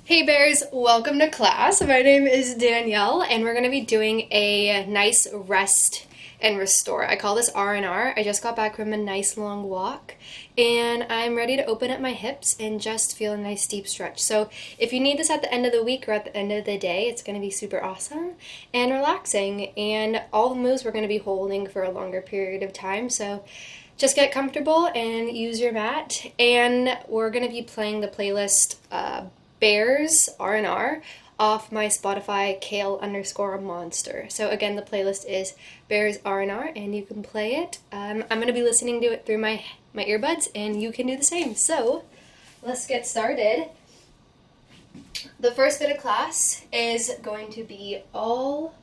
Hey bears, welcome to class. My name is Danielle and we're going to be doing a nice rest and restore. I call this R&R. I just got back from a nice long walk and I'm ready to open up my hips and just feel a nice deep stretch. So if you need this at the end of the week or at the end of the day, it's going to be super awesome and relaxing, and all the moves we're going to be holding for a longer period of time. So just get comfortable and use your mat, and we're going to be playing the playlist Bears R&R off my Spotify Kale_monster. So again, the playlist is Bears R&R and you can play it. I'm going to be listening to it through my earbuds and you can do the same. So let's get started. The first bit of class is going to be all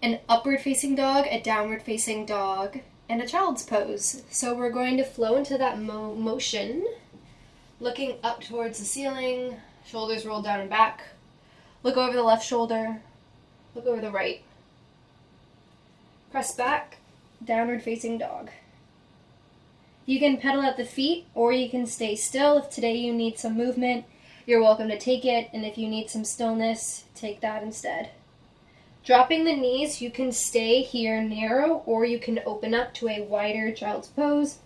an upward facing dog, a downward facing dog, and a child's pose. So we're going to flow into that motion, looking up towards the ceiling, shoulders rolled down and back. Look over the left shoulder, look over the right. Press back, downward facing dog. You can pedal at the feet or you can stay still. If today you need some movement, you're welcome to take it, and if you need some stillness, take that instead. Dropping the knees, you can stay here narrow or you can open up to a wider child's pose.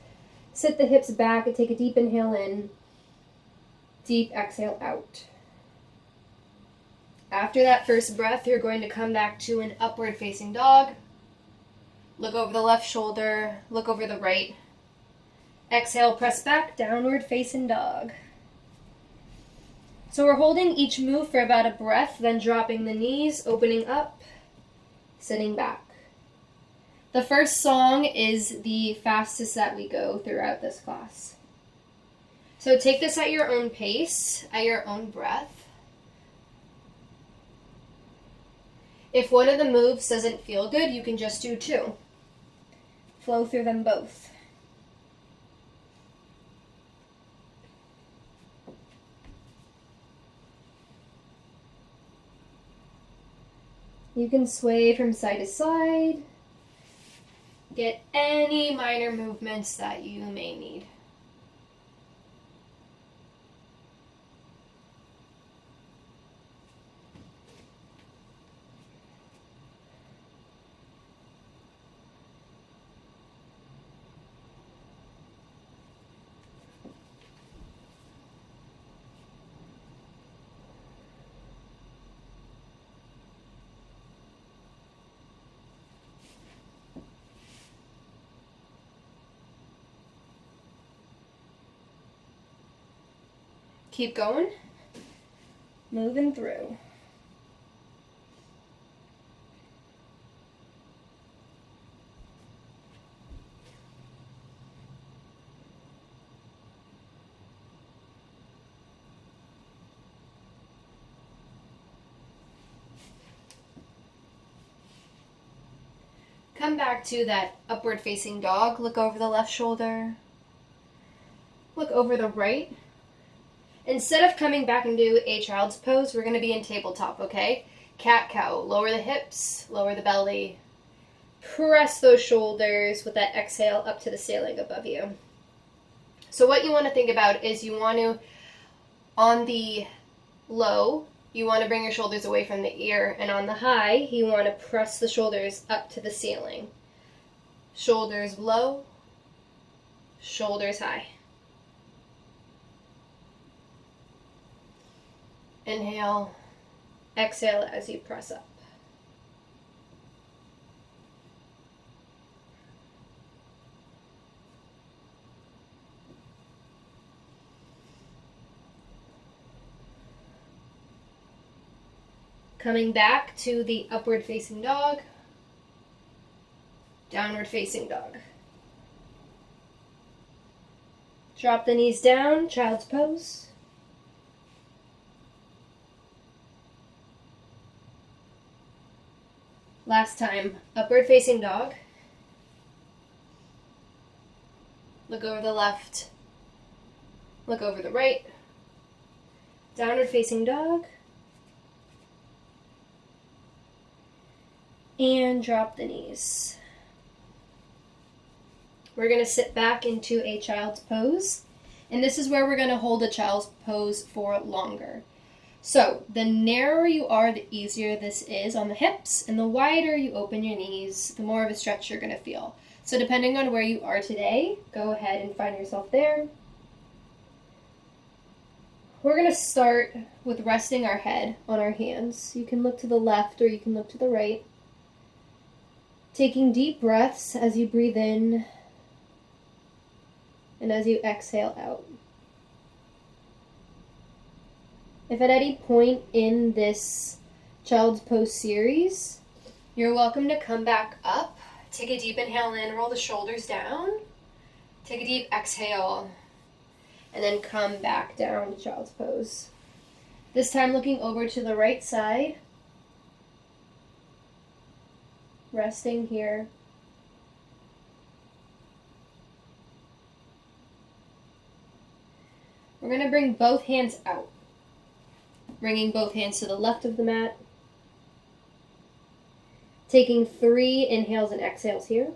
Sit the hips back and take a deep inhale in, deep exhale out. After that first breath, you're going to come back to an upward facing dog. Look over the left shoulder, look over the right. Exhale, press back, downward facing dog. So we're holding each move for about a breath, then dropping the knees, opening up, sitting back. The first song is the fastest that we go throughout this class. So take this at your own pace, at your own breath. If one of the moves doesn't feel good, you can just do two. Flow through them both. You can sway from side to side. Get any minor movements that you may need. Keep going, moving through. Come back to that upward facing dog. Look over the left shoulder, look over the right. Instead of coming back into a child's pose, we're going to be in tabletop, okay? Cat-cow. Lower the hips, lower the belly. Press those shoulders with that exhale up to the ceiling above you. So what you want to think about is you want to, on the low, you want to bring your shoulders away from the ear, and on the high, you want to press the shoulders up to the ceiling. Shoulders low, shoulders high. Inhale, exhale as you press up. Coming back to the upward facing dog, downward facing dog. Drop the knees down, child's pose. Last time, upward facing dog. Look over the left. Look over the right. Downward facing dog. And drop the knees. We're going to sit back into a child's pose. And this is where we're going to hold a child's pose for longer. So the narrower you are, the easier this is on the hips, and the wider you open your knees, the more of a stretch you're going to feel. So depending on where you are today, go ahead and find yourself there. We're going to start with resting our head on our hands. You can look to the left or you can look to the right. Taking deep breaths as you breathe in and as you exhale out. If at any point in this Child's Pose series, you're welcome to come back up. Take a deep inhale in, roll the shoulders down. Take a deep exhale, and then come back down to Child's Pose. This time looking over to the right side. Resting here. We're going to bring both hands out. Bringing both hands to the left of the mat. Taking 3 inhales and exhales here.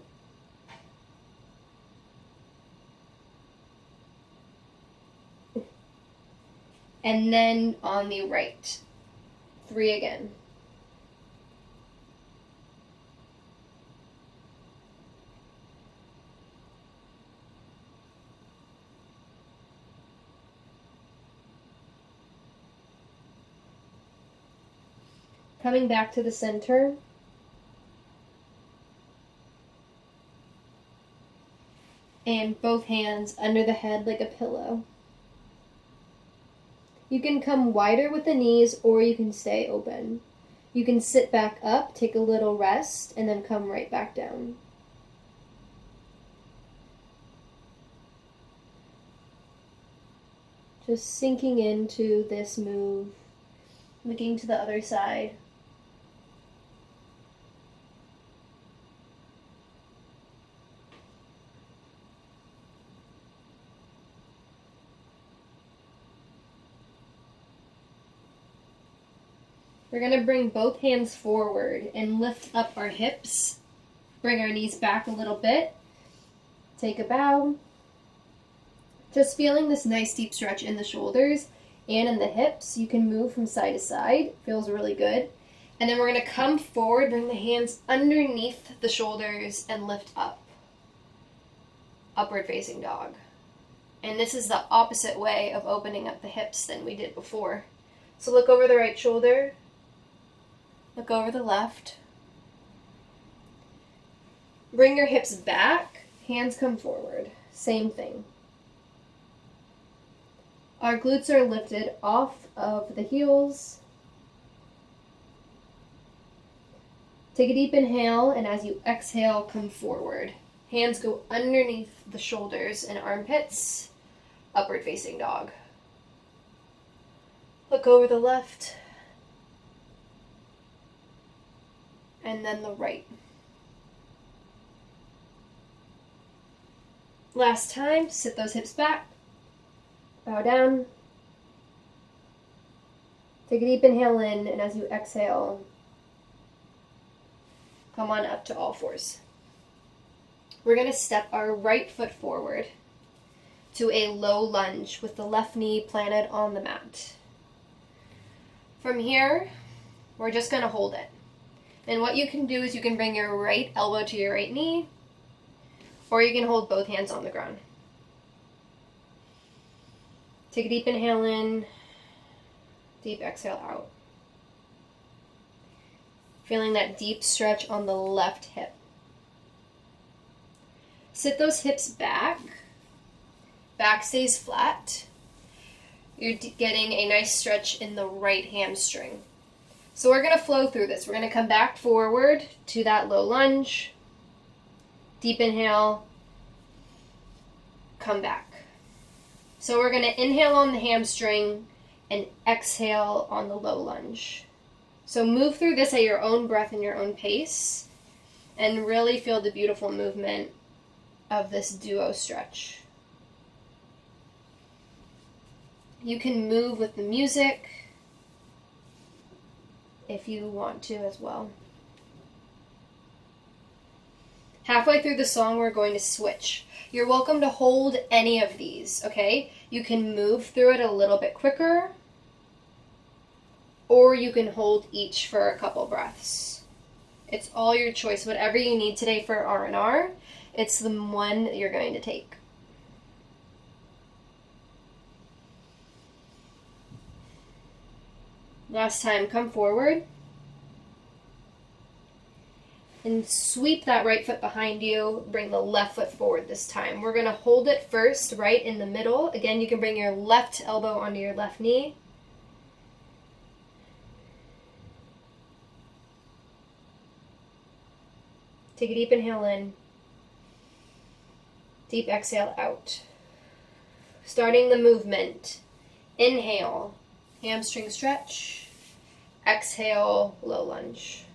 And then on the right, 3 again. Coming back to the center. And both hands under the head like a pillow. You can come wider with the knees or you can stay open. You can sit back up, take a little rest, and then come right back down. Just sinking into this move, looking to the other side. We're going to bring both hands forward and lift up our hips. Bring our knees back a little bit. Take a bow. Just feeling this nice deep stretch in the shoulders and in the hips. You can move from side to side. Feels really good. And then we're going to come forward, bring the hands underneath the shoulders and lift up. Upward facing dog. And this is the opposite way of opening up the hips than we did before. So look over the right shoulder. Look over the left. Bring your hips back. Hands come forward. Same thing. Our glutes are lifted off of the heels. Take a deep inhale, and as you exhale, come forward. Hands go underneath the shoulders and armpits. Upward facing dog. Look over the left. And then the right. Last time, sit those hips back. Bow down. Take a deep inhale in, and as you exhale, come on up to all fours. We're going to step our right foot forward to a low lunge with the left knee planted on the mat. From here, we're just going to hold it. And what you can do is you can bring your right elbow to your right knee, or you can hold both hands on the ground. Take a deep inhale in, deep exhale out. Feeling that deep stretch on the left hip. Sit those hips back. Back stays flat. You're getting a nice stretch in the right hamstring. So we're going to flow through this. We're going to come back forward to that low lunge. Deep inhale. Come back. So we're going to inhale on the hamstring and exhale on the low lunge. So move through this at your own breath and your own pace and really feel the beautiful movement of this duo stretch. You can move with the music if you want to as well. Halfway through the song, we're going to switch. You're welcome to hold any of these, okay? You can move through it a little bit quicker, or you can hold each for a couple breaths. It's all your choice. Whatever you need today for R&R, it's the one that you're going to take. Last time, come forward and sweep that right foot behind you. Bring the left foot forward this time. We're going to hold it first right in the middle. Again, you can bring your left elbow onto your left knee. Take a deep inhale in. Deep exhale out. Starting the movement. Inhale, hamstring stretch. Exhale, low lunge.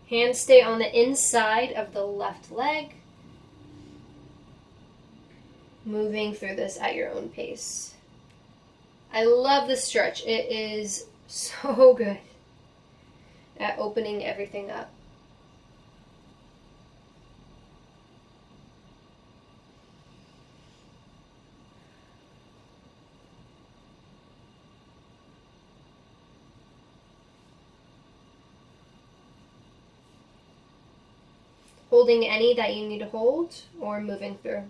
Hands stay on the inside of the left leg. Moving through this at your own pace. I love this stretch. It is so good at opening everything up. Holding any that you need to hold or moving through.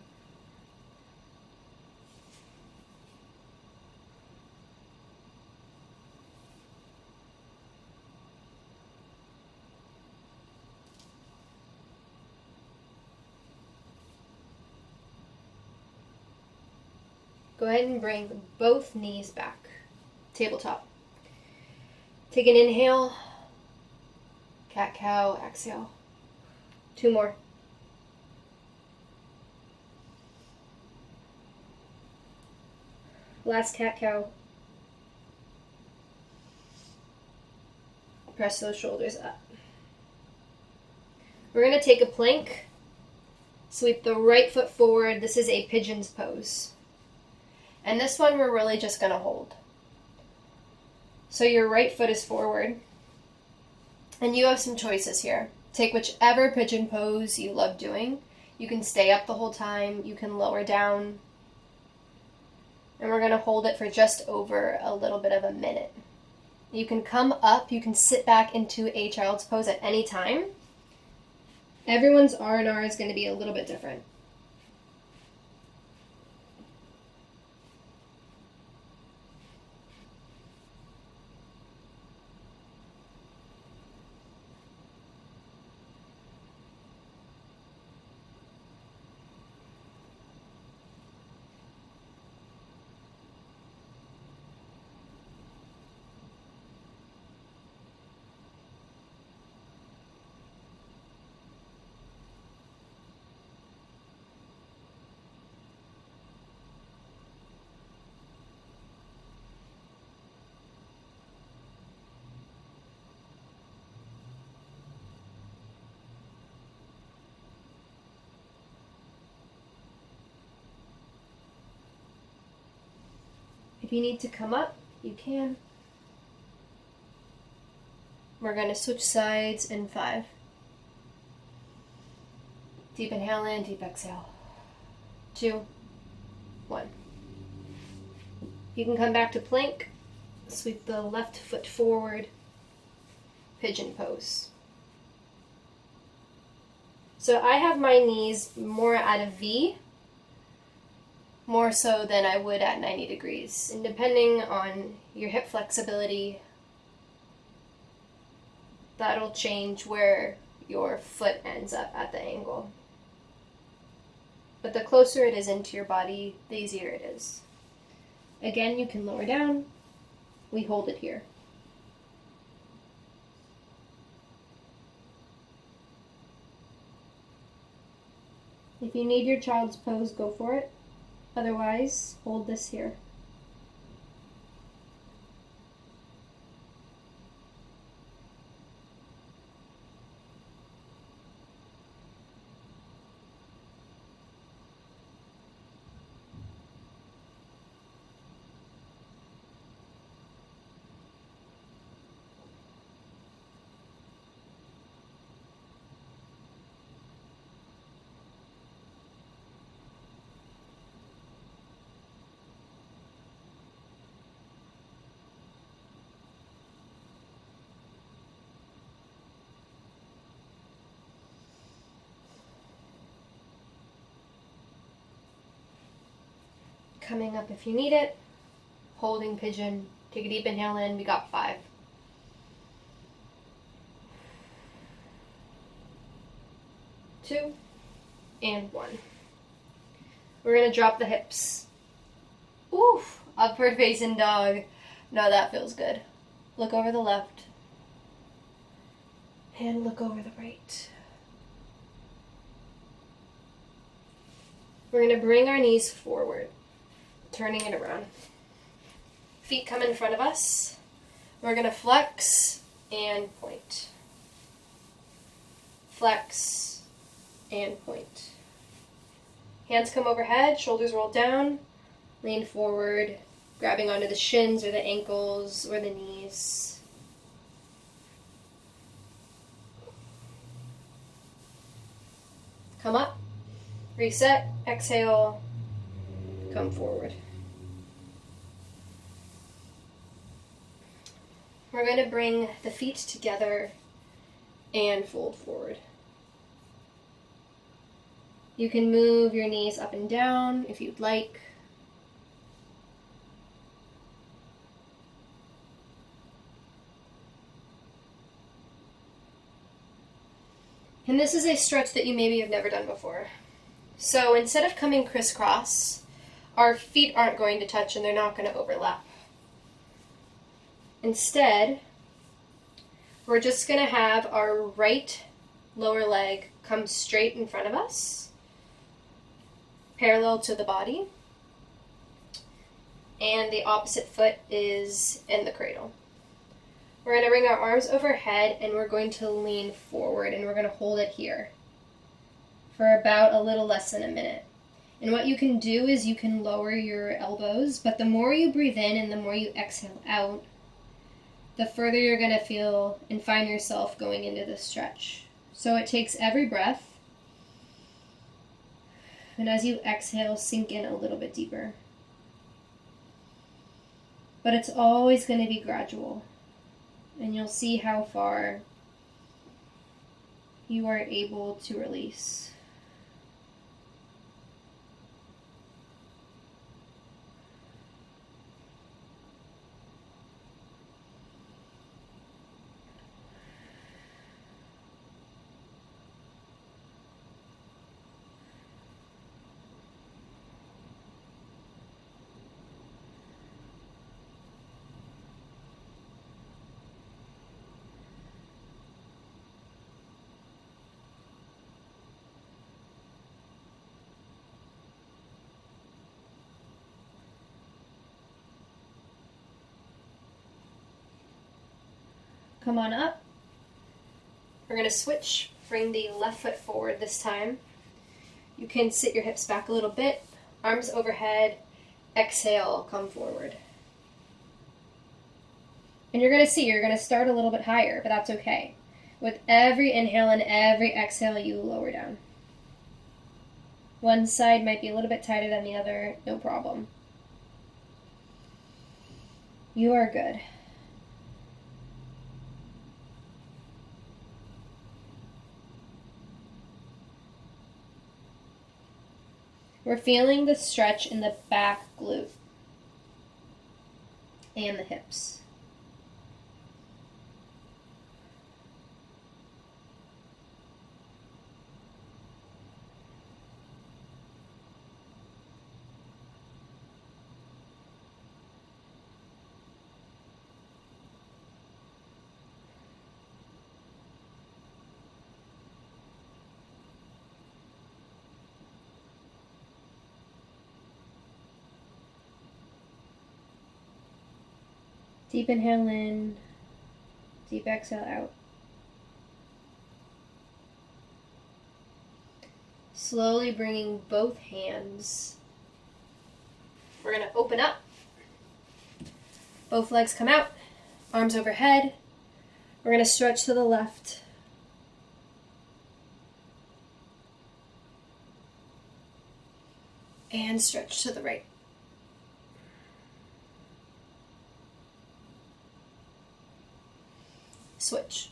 Go ahead and bring both knees back. Tabletop. Take an inhale. Cat-cow, exhale. 2 more. Last cat-cow. Press those shoulders up. We're going to take a plank. Sweep the right foot forward. This is a pigeon's pose. And this one we're really just going to hold. So your right foot is forward. And you have some choices here. Take whichever pigeon pose you love doing. You can stay up the whole time. You can lower down. And we're going to hold it for just over a little bit of a minute. You can come up. You can sit back into a child's pose at any time. Everyone's R&R is going to be a little bit different. If you need to come up, you can. We're going to switch sides in 5. Deep inhale in, deep exhale. 2, 1. You can come back to plank. Sweep the left foot forward. Pigeon pose. So I have my knees more at a V, more so than I would at 90 degrees. And depending on your hip flexibility, that'll change where your foot ends up at the angle. But the closer it is into your body, the easier it is. Again, you can lower down. We hold it here. If you need your child's pose, go for it. Otherwise, hold this here. Coming up if you need it. Holding pigeon. Take a deep inhale in. We got 5. 2 and 1. We're going to drop the hips. Oof, upward facing dog. No, that feels good. Look over the left. And look over the right. We're going to bring our knees forward, turning it around. Feet come in front of us. We're going to flex and point. Flex and point. Hands come overhead, shoulders roll down, lean forward, grabbing onto the shins or the ankles or the knees. Come up, reset, exhale, come forward. We're going to bring the feet together and fold forward. You can move your knees up and down if you'd like. And this is a stretch that you maybe have never done before. So instead of coming crisscross, our feet aren't going to touch and they're not going to overlap. Instead, we're just going to have our right lower leg come straight in front of us, parallel to the body, and the opposite foot is in the cradle. We're going to bring our arms overhead and we're going to lean forward and we're going to hold it here for about a little less than a minute. And what you can do is you can lower your elbows, but the more you breathe in and the more you exhale out, the further you're going to feel and find yourself going into the stretch. So it takes every breath, and as you exhale, sink in a little bit deeper. But it's always going to be gradual, and you'll see how far you are able to release. Come on up. We're going to switch. Bring the left foot forward this time. You can sit your hips back a little bit. Arms overhead. Exhale, come forward. And you're going to see, you're going to start a little bit higher, but that's okay. With every inhale and every exhale, you lower down. One side might be a little bit tighter than the other, no problem. You are good. We're feeling the stretch in the back glute and the hips. Deep inhale in, deep exhale out. Slowly bringing both hands. We're going to open up. Both legs come out, arms overhead. We're going to stretch to the left. And stretch to the right. Switch.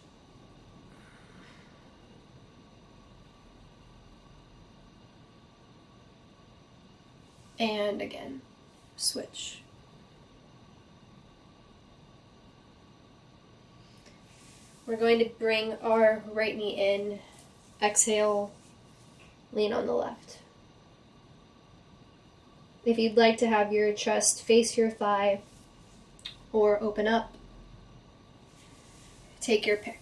And again. switch. We're going to bring our right knee in, exhale, lean on the left. If you'd like to have your chest face your thigh or open up, take your pick.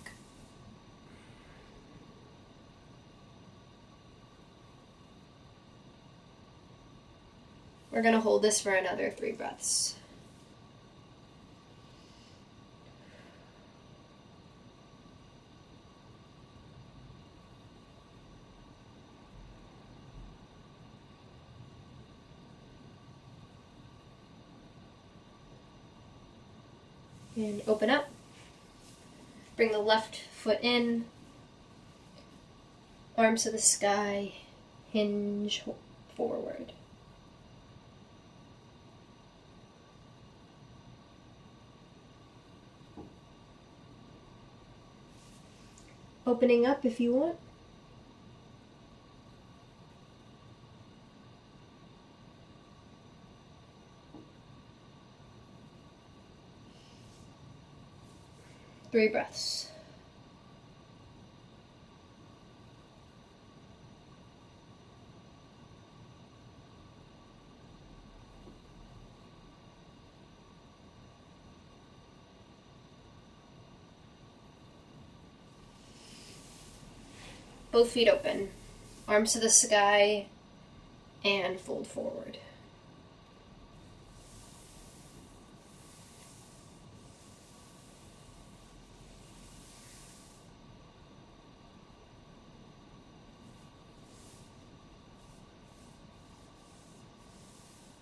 We're going to hold this for another 3 breaths. And open up. Bring the left foot in. Arms to the sky. Hinge forward. Opening up if you want. Three breaths. Both feet open, arms to the sky, and fold forward.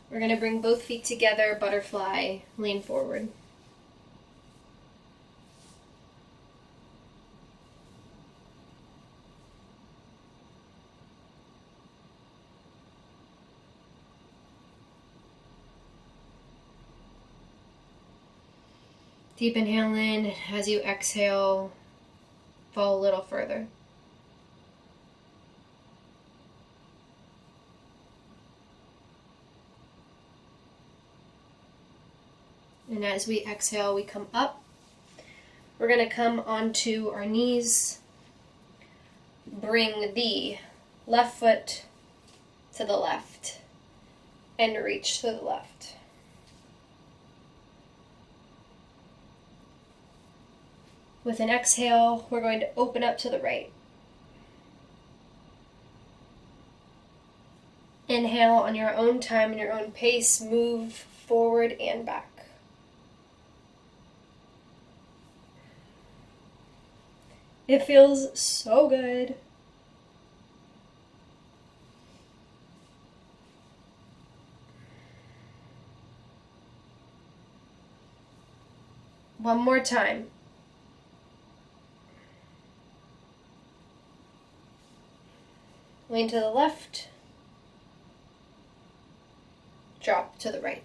We're going to bring both feet together, butterfly, lean forward. Deep inhale in. As you exhale, fall a little further. And as we exhale, we come up. We're going to come onto our knees. Bring the left foot to the left and reach to the left. With an exhale, we're going to open up to the right. Inhale on your own time and your own pace, move forward and back. It feels so good. One more time. Lean to the left. Drop to the right.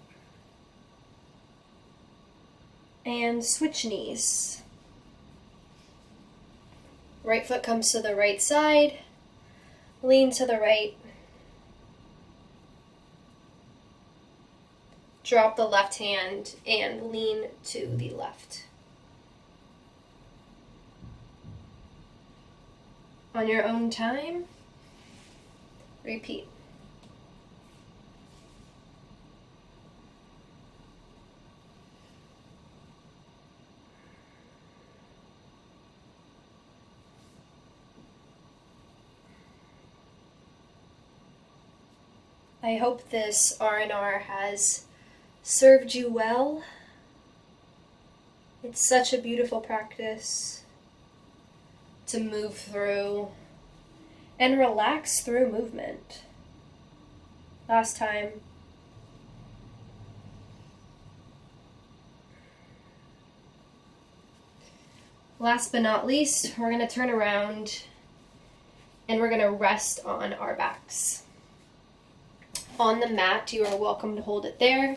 And switch knees. Right foot comes to the right side. Lean to the right. Drop the left hand and lean to the left. On your own time, repeat. I hope this R&R has served you well. It's such a beautiful practice to move through and relax through movement. Last time. Last but not least, we're going to turn around and we're going to rest on our backs. On the mat, you are welcome to hold it there.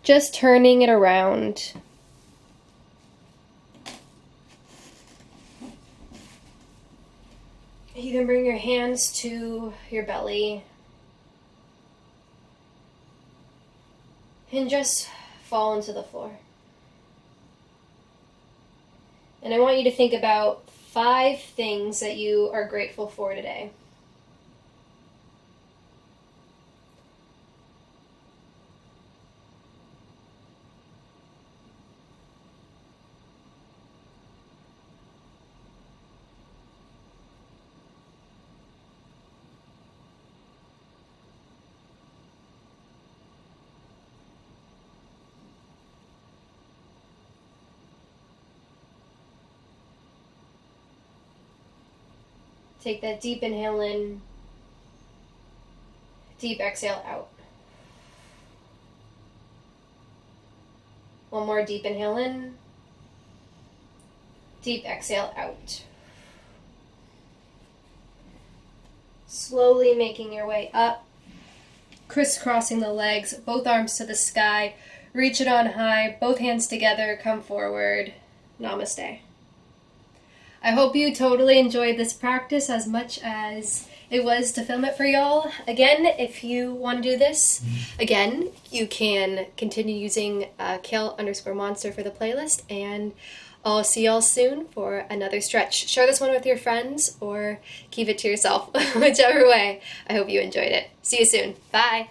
Just turning it around. You can bring your hands to your belly. can just fall into the floor. And I want you to think about 5 things that you are grateful for today. Take that deep inhale in, deep exhale out. One more deep inhale in, deep exhale out. Slowly making your way up, crisscrossing the legs, both arms to the sky, reach it on high, both hands together, come forward. Namaste. I hope you totally enjoyed this practice as much as it was to film it for y'all. Again, if you want to do this, again, you can continue using Kale_Monster for the playlist, and I'll see y'all soon for another stretch. Share this one with your friends or keep it to yourself, whichever way. I hope you enjoyed it. See you soon. Bye.